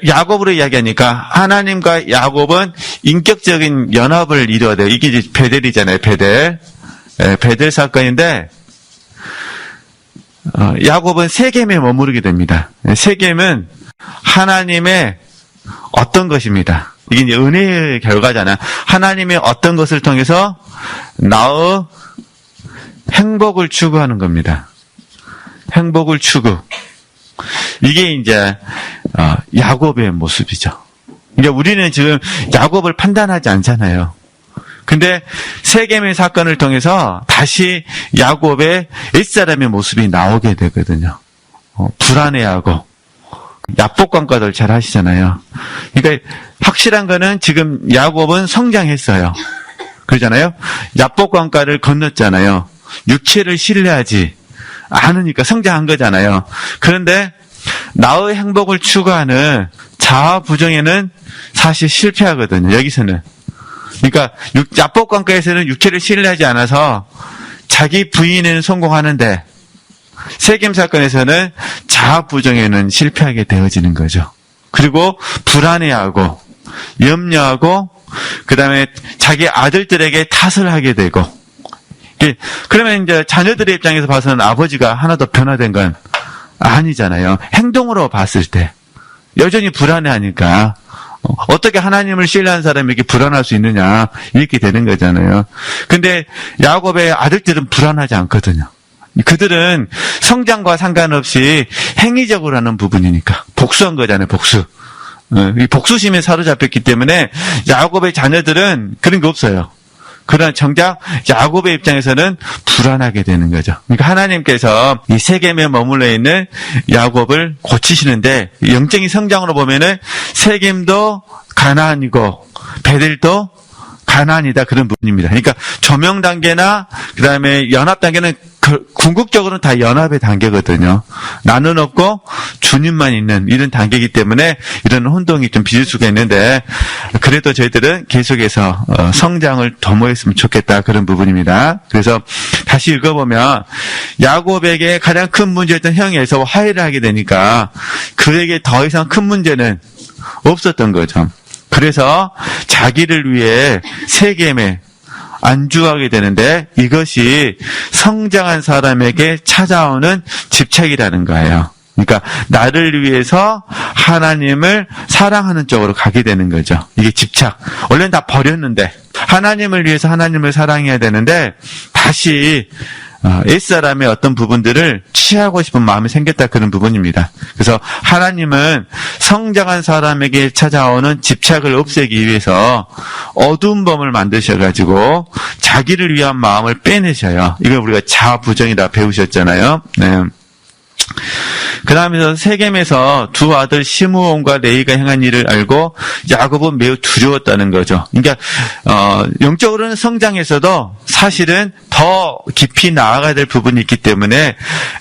야곱으로 이야기하니까 하나님과 야곱은 인격적인 연합을 이루어야 돼요. 이게 이제 베델이잖아요. 베델 사건인데 야곱은 세겜에 머무르게 됩니다. 세겜은 하나님의 어떤 것입니다. 이게 이제 은혜의 결과잖아요. 하나님의 어떤 것을 통해서 나의 행복을 추구하는 겁니다. 행복을 추구. 이게 이제 야곱의 모습이죠. 그러니까 우리는 지금 야곱을 판단하지 않잖아요. 근데 세겜의 사건을 통해서 다시 야곱의 옛사람의 모습이 나오게 되거든요. 불안해하고 야복강가들 잘 하시잖아요. 그러니까 확실한 거는 지금 야곱은 성장했어요. 그러잖아요. 야복강가를 건넜잖아요. 육체를 신뢰하지 않으니까 성장한 거잖아요. 그런데 나의 행복을 추구하는 자아 부정에는 사실 실패하거든요. 여기서는. 그러니까 야복강가에서는 육체를 신뢰하지 않아서 자기 부인에는 성공하는데 세겜 사건에서는 자아 부정에는 실패하게 되어지는 거죠. 그리고 불안해하고 염려하고 그다음에 자기 아들들에게 탓을 하게 되고. 그러면 이제 자녀들의 입장에서 봐서는 아버지가 하나도 변화된 건 아니잖아요. 행동으로 봤을 때 여전히 불안해하니까 어떻게 하나님을 신뢰하는 사람이 이렇게 불안할 수 있느냐 이렇게 되는 거잖아요. 근데 야곱의 아들들은 불안하지 않거든요. 그들은 성장과 상관없이 행위적으로 하는 부분이니까 복수한 거잖아요. 복수. 이 복수심에 사로잡혔기 때문에 야곱의 자녀들은 그런 게 없어요. 그러나 정작 야곱의 입장에서는 불안하게 되는 거죠. 그러니까 하나님께서 이 세겜에 머물러 있는 야곱을 고치시는데 영적인 성장으로 보면은 세겜도 가나안이고 베델도 가나안이다 그런 부분입니다. 그러니까 조명 단계나 그다음에 연합 단계는 궁극적으로는 다 연합의 단계거든요. 나는 없고 주님만 있는 이런 단계이기 때문에 이런 혼동이 좀 빚을 수가 있는데 그래도 저희들은 계속해서 성장을 도모했으면 좋겠다 그런 부분입니다. 그래서 다시 읽어보면 야곱에게 가장 큰 문제였던 형이 에서와 화해를 하게 되니까 그에게 더 이상 큰 문제는 없었던 거죠. 그래서 자기를 위해 세겜에 안주하게 되는데 이것이 성장한 사람에게 찾아오는 집착이라는 거예요. 그러니까 나를 위해서 하나님을 사랑하는 쪽으로 가게 되는 거죠. 이게 집착. 원래는 다 버렸는데 하나님을 위해서 하나님을 사랑해야 되는데 다시 옛사람의 어떤 부분들을 취하고 싶은 마음이 생겼다 그런 부분입니다. 그래서 하나님은 성장한 사람에게 찾아오는 집착을 없애기 위해서 어두운 범을 만드셔가지고 자기를 위한 마음을 빼내셔요. 이걸 우리가 자부정이라 배우셨잖아요. 네. 그 다음에서 세겜에서 두 아들 시므온과 레이가 행한 일을 알고 야곱은 매우 두려웠다는 거죠. 그러니까 영적으로는 성장해서도 사실은 더 깊이 나아가야 될 부분이 있기 때문에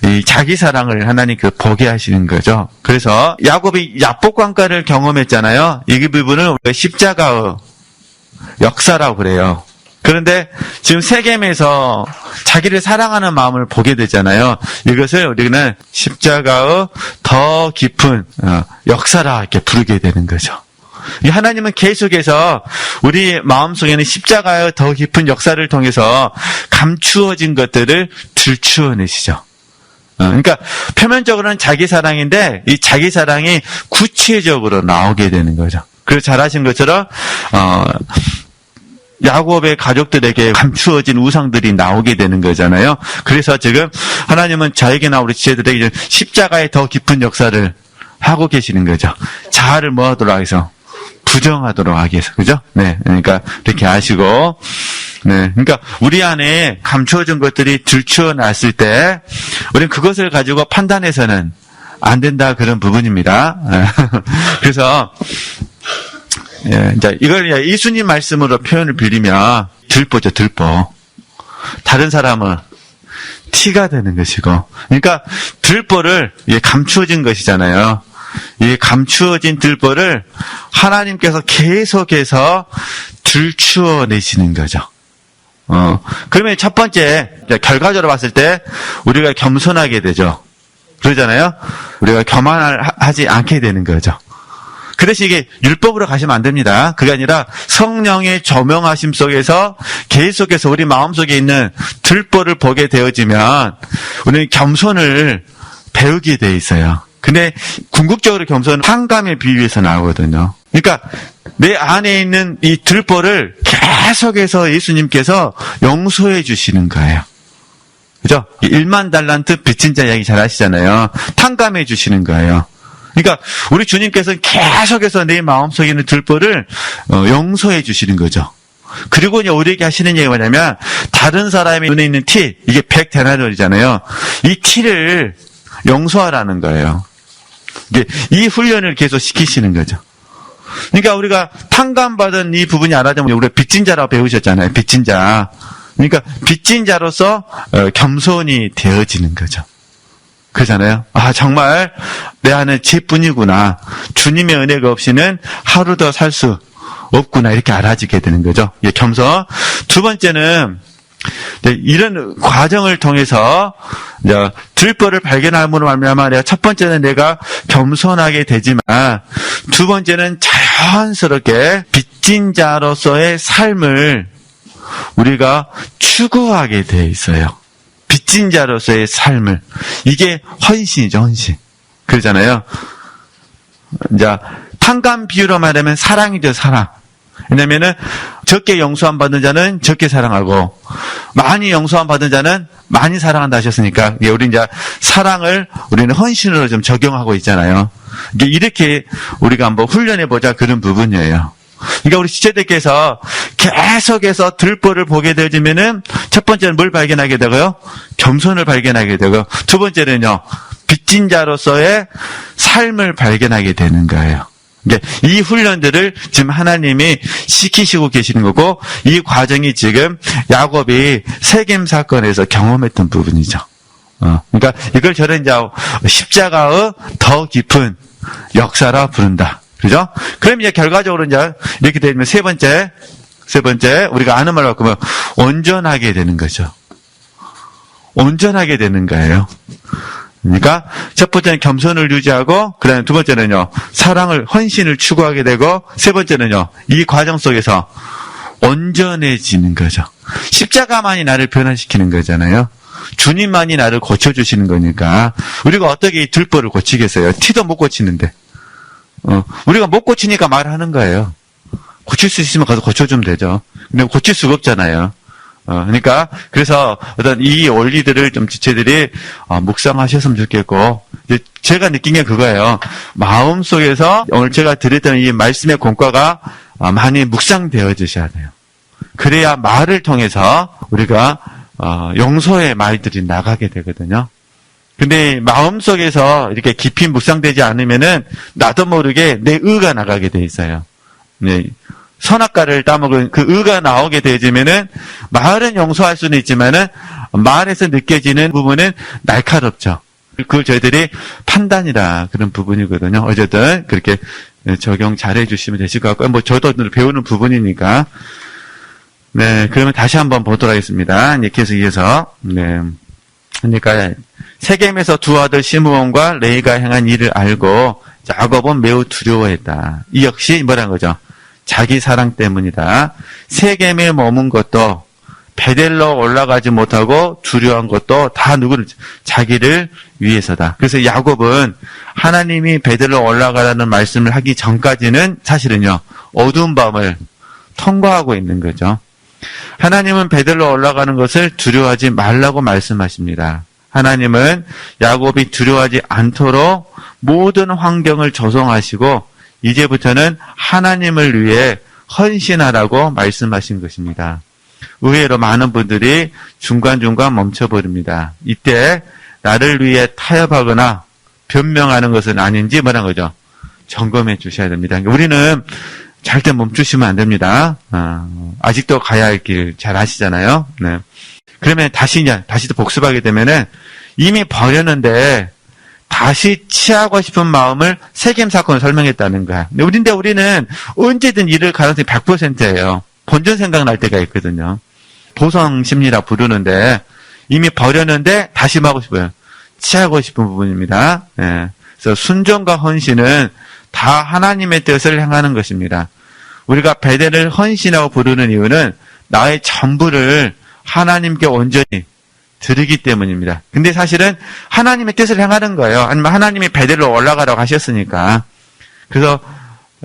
이 자기 사랑을 하나님께서 보게 하시는 거죠. 그래서 야곱이 야복강가를 경험했잖아요. 이 부분을 우리가 십자가의 역사라고 그래요. 그런데 지금 세겜에서 자기를 사랑하는 마음을 보게 되잖아요. 이것을 우리는 십자가의 더 깊은 역사라 이렇게 부르게 되는 거죠. 하나님은 계속해서 우리 마음속에는 십자가의 더 깊은 역사를 통해서 감추어진 것들을 들추어내시죠. 그러니까 표면적으로는 자기 사랑인데 이 자기 사랑이 구체적으로 나오게 되는 거죠. 그래서 잘하신 것처럼 야곱의 가족들에게 감추어진 우상들이 나오게 되는 거잖아요. 그래서 지금 하나님은 저에게나 우리 지체들에게 십자가의 더 깊은 역사를 하고 계시는 거죠. 자아를 뭐 하도록 해서 부정하도록 하기 위해서. 그죠? 네. 그러니까 이렇게 아시고. 네. 그러니까 우리 안에 감추어진 것들이 들추어났을 때 우리는 그것을 가지고 판단해서는 안 된다 그런 부분입니다. 그래서 예, 이제 이걸 예수님 말씀으로 표현을 빌리면 들보죠, 들보. 다른 사람은 티가 되는 것이고, 그러니까 들보를 감추어진 것이잖아요. 이 감추어진 들보를 하나님께서 계속해서 들추어내시는 거죠. 그러면 첫 번째 결과적으로 봤을 때 우리가 겸손하게 되죠. 그러잖아요. 우리가 교만하지 않게 되는 거죠. 그 대신 이게 율법으로 가시면 안 됩니다. 그게 아니라 성령의 조명하심 속에서 계속해서 우리 마음속에 있는 들보를 보게 되어지면 우리는 겸손을 배우게 돼 있어요. 근데 궁극적으로 겸손은 탕감의 비유에서 나오거든요. 그러니까 내 안에 있는 이 들보를 계속해서 예수님께서 용서해 주시는 거예요. 그죠? 1만 달란트 빚진 자 이야기 잘 아시잖아요. 탕감해 주시는 거예요. 그러니까 우리 주님께서는 계속해서 내 마음속에 있는 들보를 용서해 주시는 거죠. 그리고 이제 우리에게 하시는 얘기가 뭐냐면 다른 사람의 눈에 있는 티, 이게 100데나리온이잖아요. 이 티를 용서하라는 거예요. 이 훈련을 계속 시키시는 거죠. 그러니까 우리가 탕감받은 이 부분이 알아지면 우리가 빚진 자라고 배우셨잖아요. 빚진 자. 그러니까 빚진 자로서 겸손이 되어지는 거죠. 그러잖아요. 아, 정말 내 안에 죄뿐이구나. 주님의 은혜가 없이는 하루도 살 수 없구나. 이렇게 알아지게 되는 거죠. 예, 겸손. 두 번째는 이런 과정을 통해서 들보를 발견함으로 말미암아 내가 첫 번째는 내가 겸손하게 되지만 두 번째는 자연스럽게 빚진 자로서의 삶을 우리가 추구하게 돼 있어요. 빚진 자로서의 삶을. 이게 헌신이죠, 헌신. 그러잖아요. 이제 탕감 비유로 말하면 사랑이죠, 사랑. 왜냐면은 적게 용서함 받은 자는 적게 사랑하고 많이 용서함 받은 자는 많이 사랑한다 하셨으니까 우리 이제 사랑을 우리는 헌신으로 좀 적용하고 있잖아요. 이렇게 우리가 한번 훈련해 보자 그런 부분이에요. 그러니까 우리 지체들께서 계속해서 들보를 보게 되면은 첫 번째는 뭘 발견하게 되고요? 겸손을 발견하게 되고 두 번째는요, 빚진 자로서의 삶을 발견하게 되는 거예요. 이 훈련들을 지금 하나님이 시키시고 계시는 거고 이 과정이 지금 야곱이 세겜 사건에서 경험했던 부분이죠. 그러니까 이걸 저는 이제 십자가의 더 깊은 역사라 부른다. 그죠? 그럼 이제 결과적으로 이제 이렇게 되면 세 번째 우리가 아는 말로 바꾸면 온전하게 되는 거죠. 온전하게 되는 거예요. 그러니까 첫 번째는 겸손을 유지하고 그다음에 두 번째는요, 사랑을, 헌신을 추구하게 되고 세 번째는요, 이 과정 속에서 온전해지는 거죠. 십자가만이 나를 변화시키는 거잖아요. 주님만이 나를 고쳐주시는 거니까 우리가 어떻게 이 들보를 고치겠어요? 티도 못 고치는데. 우리가 못 고치니까 말하는 거예요. 고칠 수 있으면 가서 고쳐주면 되죠. 근데 고칠 수가 없잖아요. 그러니까 그래서 어떤 이 원리들을 좀 지체들이 묵상하셨으면 좋겠고, 제가 느낀 게 그거예요. 마음속에서 오늘 제가 드렸던 이 말씀의 공과가 많이 묵상되어지셔야 돼요. 그래야 말을 통해서 우리가 용서의 말들이 나가게 되거든요. 근데 마음속에서 이렇게 깊이 묵상되지 않으면은 나도 모르게 내 의가 나가게 돼 있어요. 네. 선악과를 따먹은 그 의가 나오게 되어지면은 말은 용서할 수는 있지만은 말에서 느껴지는 부분은 날카롭죠. 그걸 저희들이 판단이라 그런 부분이거든요. 어쨌든 그렇게 적용 잘 해주시면 되실 것 같고요. 뭐 저도 배우는 부분이니까. 네, 그러면 다시 한번 보도록 하겠습니다. 이제 계속 이어서. 네. 그러니까 세겜에서 두 아들 시므온과 레이가 행한 일을 알고 야곱은 매우 두려워했다. 이 역시 뭐라는 거죠? 자기 사랑 때문이다. 세겜에 머문 것도 베델로 올라가지 못하고 두려워한 것도 다 누구를? 자기를 위해서다. 그래서 야곱은 하나님이 베델로 올라가라는 말씀을 하기 전까지는 사실은요, 어두운 밤을 통과하고 있는 거죠. 하나님은 베델로 올라가는 것을 두려워하지 말라고 말씀하십니다. 하나님은 야곱이 두려워하지 않도록 모든 환경을 조성하시고 이제부터는 하나님을 위해 헌신하라고 말씀하신 것입니다. 의외로 많은 분들이 중간중간 멈춰버립니다. 이때 나를 위해 타협하거나 변명하는 것은 아닌지 뭐란 거죠? 점검해 주셔야 됩니다. 우리는 절대 멈추시면 안 됩니다. 아직도 가야 할 길 잘 아시잖아요. 네. 그러면 다시 또 복습하게 되면은 이미 버렸는데 다시 취하고 싶은 마음을 세겜 사건을 설명했다는 거야. 근데 우리는 언제든 이럴 가능성이 100%예요. 본전 생각날 때가 있거든요. 보성 심리라 부르는데 이미 버렸는데 다시 하고 싶어요. 취하고 싶은 부분입니다. 예. 그래서 순종과 헌신은 다 하나님의 뜻을 행하는 것입니다. 우리가 베델을 헌신이라고 부르는 이유는 나의 전부를 하나님께 온전히 드리기 때문입니다. 근데 사실은 하나님의 뜻을 행하는 거예요. 아니면 하나님이 베델로 올라가라고 하셨으니까. 그래서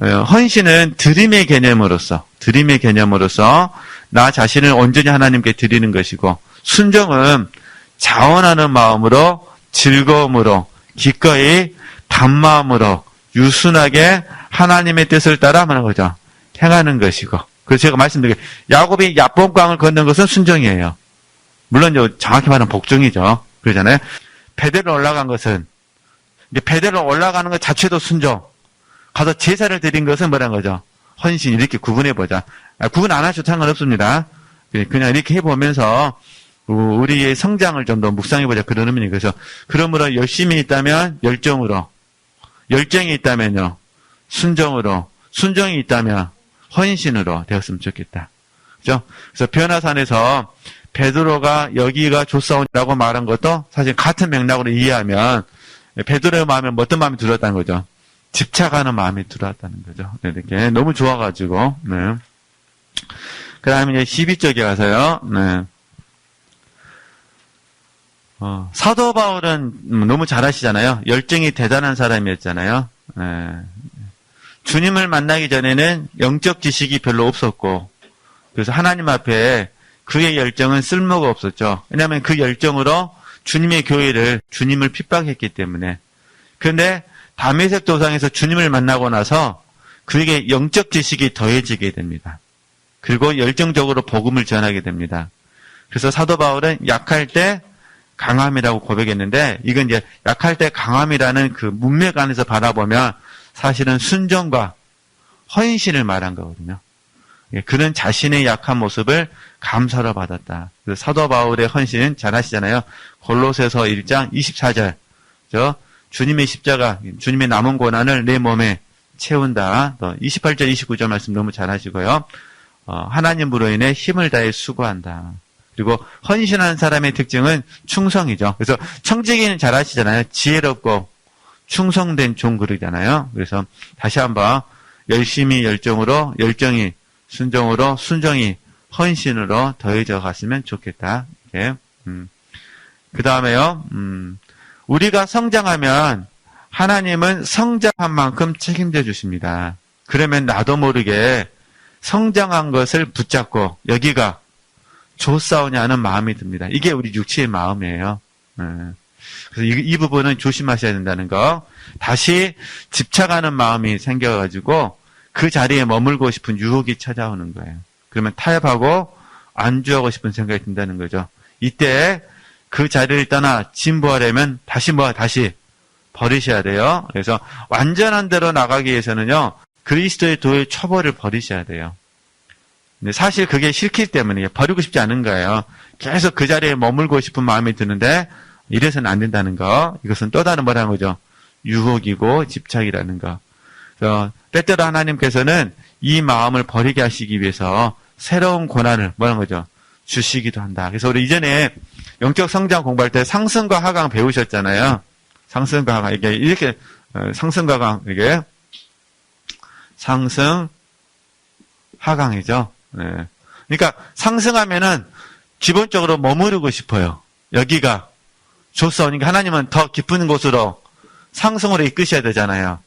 헌신은 드림의 개념으로서 나 자신을 온전히 하나님께 드리는 것이고, 순종은 자원하는 마음으로, 즐거움으로, 기꺼이 단마음으로 유순하게 하나님의 뜻을 따라 하는 거죠. 행하는 것이고. 그래서 제가 말씀드린 야곱이 야복강을 걷는 것은 순종이에요. 물론 정확히 말하면 복종이죠. 그러잖아요. 베델로 올라간 것은, 베델로 올라가는 것 자체도 순종. 가서 제사를 드린 것은 뭐라는 거죠? 헌신. 이렇게 구분해보자. 구분 안 하셔도 상관없습니다. 그냥 이렇게 해보면서 우리의 성장을 좀 더 묵상해보자. 그런 의미니. 그래서 그러므로 열심히 있다면 열정으로, 열정이 있다면요 순종으로, 순종이 있다면 헌신으로 되었으면 좋겠다. 그죠? 그래서 변화산에서 베드로가 여기가 조사원이라고 말한 것도 사실 같은 맥락으로 이해하면 베드로의 마음에 어떤 마음이 들었다는 거죠? 집착하는 마음이 들어왔다는 거죠. 이렇게 너무 좋아가지고. 네. 그 다음에 이제 12쪽에 가서요. 네. 사도 바울은 너무 잘하시잖아요. 열정이 대단한 사람이었잖아요. 네. 주님을 만나기 전에는 영적 지식이 별로 없었고, 그래서 하나님 앞에 그의 열정은 쓸모가 없었죠. 왜냐하면 그 열정으로 주님의 교회를, 주님을 핍박했기 때문에. 그런데 다메섹 도상에서 주님을 만나고 나서 그에게 영적 지식이 더해지게 됩니다. 그리고 열정적으로 복음을 전하게 됩니다. 그래서 사도 바울은 약할 때 강함이라고 고백했는데, 이건 이제 약할 때 강함이라는 그 문맥 안에서 바라보면 사실은 순종과 헌신을 말한 거거든요. 그는 자신의 약한 모습을 감사로 받았다. 그래서 사도 바울의 헌신 잘 아시잖아요. 골로새서 1장 24절. 주님의 십자가, 주님의 남은 고난을 내 몸에 채운다. 또 28절, 29절 말씀 너무 잘 하시고요. 하나님으로 인해 힘을 다해 수고한다. 그리고 헌신하는 사람의 특징은 충성이죠. 그래서 청지기는 잘 아시잖아요. 지혜롭고 충성된 종 그러잖아요. 그래서 다시 한번 열심히 열정으로, 열정이 순종으로, 순종이 헌신으로 더해져 갔으면 좋겠다. 이렇게. 그 다음에요. 우리가 성장하면 하나님은 성장한 만큼 책임져 주십니다. 그러면 나도 모르게 성장한 것을 붙잡고 여기가 조싸우냐 하는 마음이 듭니다. 이게 우리 육체의 마음이에요. 그래서 이 부분은 조심하셔야 된다는 거. 다시 집착하는 마음이 생겨가지고 그 자리에 머물고 싶은 유혹이 찾아오는 거예요. 그러면 타협하고 안주하고 싶은 생각이 든다는 거죠. 이때 그 자리를 떠나 진보하려면 다시 버리셔야 돼요. 그래서 완전한 대로 나가기 위해서는요, 그리스도의 도의 처벌을 버리셔야 돼요. 근데 사실 그게 싫기 때문에 버리고 싶지 않은 거예요. 계속 그 자리에 머물고 싶은 마음이 드는데 이래서는 안 된다는 거. 이것은 또 다른 뭐라는 거죠? 유혹이고 집착이라는 거. 그래서 때때로 하나님께서는 이 마음을 버리게 하시기 위해서 새로운 고난을 뭐라는 거죠? 주시기도 한다. 그래서 우리 이전에 영적 성장 공부할 때 상승과 하강 배우셨잖아요. 상승과 하강. 이렇게 상승과 하강, 이게 상승, 하강이죠. 네. 그러니까 상승하면은 기본적으로 머무르고 싶어요. 여기가 좋사오니까 하나님은 더 깊은 곳으로 상승으로 이끄셔야 되잖아요.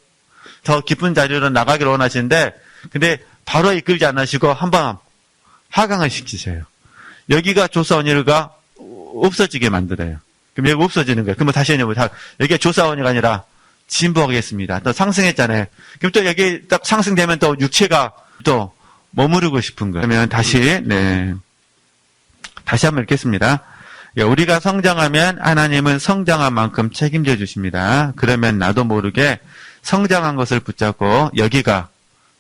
더 깊은 자리로 나가기를 원하시는데, 근데 바로 이끌지 않으시고 한번 하강을 시키셔요. 여기가 조사원이가 없어지게 만들어요. 그럼 여기 없어지는 거예요. 그러면 다시 여기가 조사원이가 아니라 진보하겠습니다. 또 상승했잖아요. 그럼 또 여기 딱 상승되면 또 육체가 또 머무르고 싶은 거예요. 그러면 다시 한번 읽겠습니다. 우리가 성장하면 하나님은 성장한 만큼 책임져 주십니다. 그러면 나도 모르게 성장한 것을 붙잡고 여기가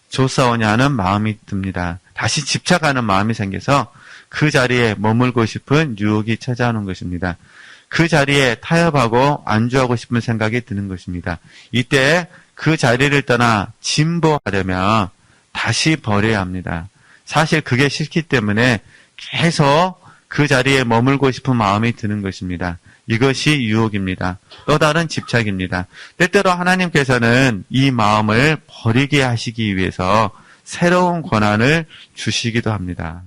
조사오냐 하는 마음이 듭니다. 다시 집착하는 마음이 생겨서 그 자리에 머물고 싶은 유혹이 찾아오는 것입니다. 그 자리에 타협하고 안주하고 싶은 생각이 드는 것입니다. 이때 그 자리를 떠나 진보하려면 다시 버려야 합니다. 사실 그게 싫기 때문에 계속 그 자리에 머물고 싶은 마음이 드는 것입니다. 이것이 유혹입니다. 또 다른 집착입니다. 때때로 하나님께서는 이 마음을 버리게 하시기 위해서 새로운 권한을 주시기도 합니다.